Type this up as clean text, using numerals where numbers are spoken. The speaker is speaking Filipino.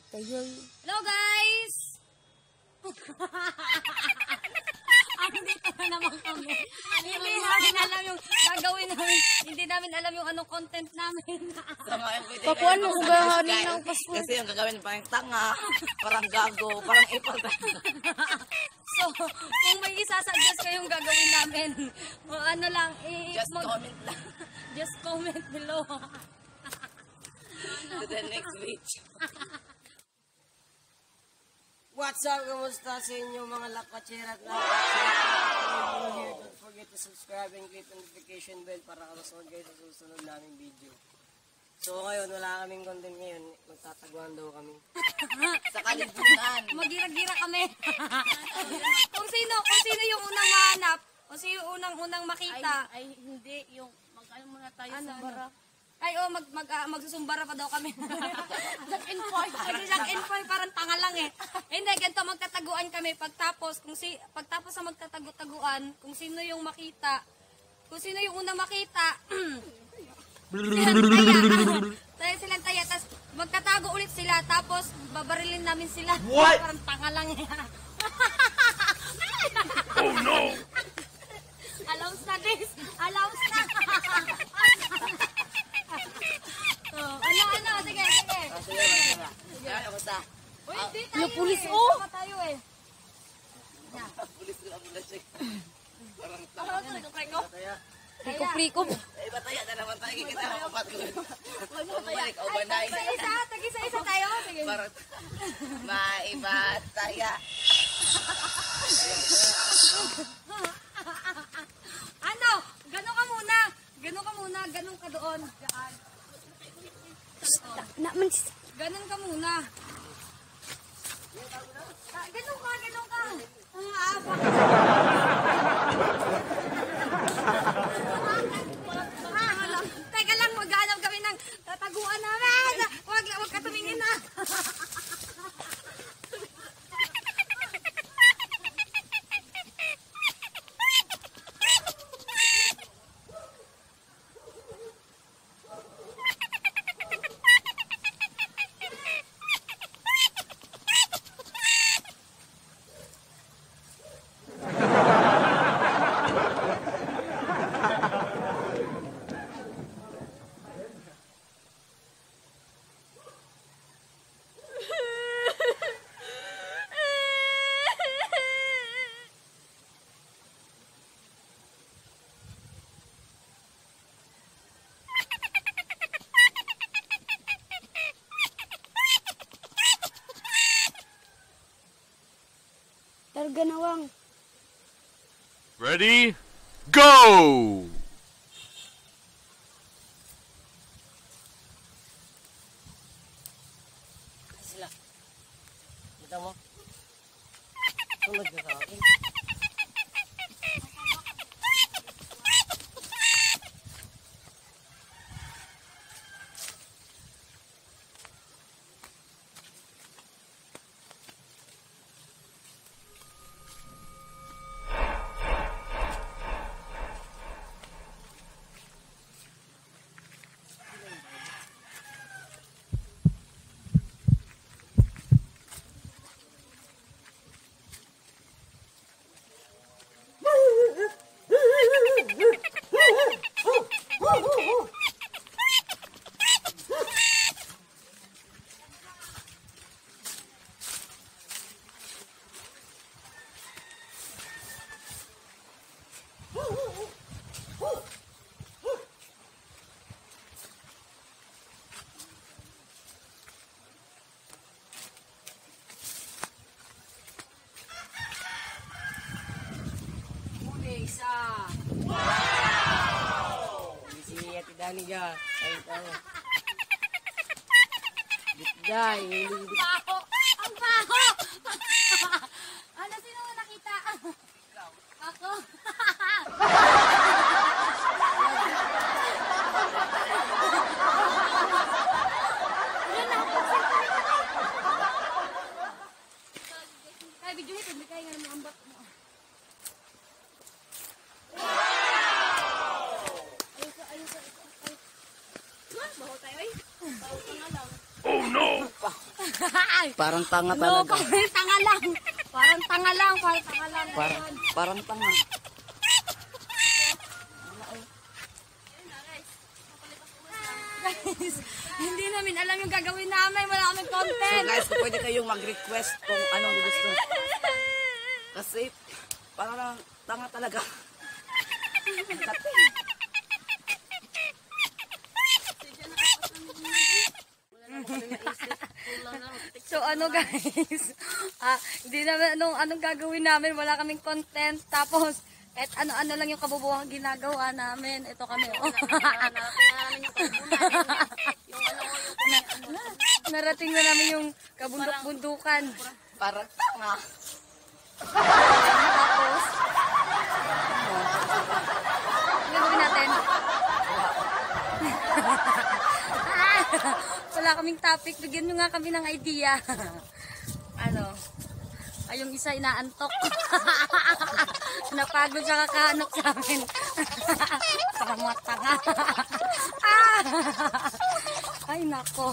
Hello guys! Andito na naman kami. Hindi namin alam yung gagawin namin. Hindi namin alam yung anong content namin. Papuan mo ugahanin ng password. Kasi yung gagawin parang tanga, parang gago, parang ipag. So, kung may isasuggest kayong gagawin namin, ano lang, just comment lang. Just comment below. To the next video. What's up? Kamusta sa inyo mga lakwatsera at lakwatsera? Here, don't forget to subscribe and click notification bell para kasunod kayo sa susunod naming video. So ngayon, wala kaming content ngayon. Magtataguan daw kami. Sa kalibutan. Magira-gira kami. kung sino yung unang mahanap, kung sino yung unang makita. Ay hindi, yung mag-ano muna tayo Ano, sa bara. Ay, magsusumbara pa daw kami. Jack and Poy. Jack and Poy, parang tanga lang eh. Hindi, ganito, magtataguan kami. Pagtapos sa magtataguan, kung sino yung makita, kung sino yung unang makita, tayo silang taya, tapos magtatago ulit sila, tapos babarilin namin sila. What? Parang tanga lang eh. Oh no! Allows na this! Allows na! Ano? Sige. Sige, basta. Uy, di tayo yung pulis, eh. oh! Sama tayo eh. Pulis na ambulance eh. Parang Prikop. eh, bataya na naman tayo. Kita na mapatuloy. Bumalik, overnight. Tag-isa tayo. Sige. Parang maibataya. Ano? Ganun ka muna. Ganun ka doon. Diyan. Ganun ka muna. Ganun ka. Ang aabak. Teka lang, maghanap kami ng tataguan namin. Huwag ka tumingin na. Ganawang. Ready? Go! Sila. Kita mo? Sunod ka sa akin. Isa. Wow! Si Ate Dani ka. Ay, tayo. Bitday. Baho! Ang baho! Ano, sino mo nakita? Ako. Kaya video nito, hindi kaya nga naman ang back mo. Oh no! Ay! Parang tanga No, talaga. parang tanga lang. Parang tanga lang. Parang tanga lang. Parang tanga. Guys, hindi namin alam yung gagawin namin. Wala kaming So content. guys, kung pwede kayong mag-request kung anong gusto. Kasi, parang tanga talaga. So ano guys, hindi namin anong gagawin namin, wala kaming content. Tapos, ano-ano lang yung kabubuhang ginagawa namin. Ito kami. Oh. Narating na namin yung kabundok-bundukan. Parang tanga. Tapos, ano gagawin natin? Wala kaming topic. Bigyan nyo nga kami ng idea. Ano? Ay, yung isa inaantok. Napagod siya kakahanap sa amin. Tanga-tanga. Ay, nako.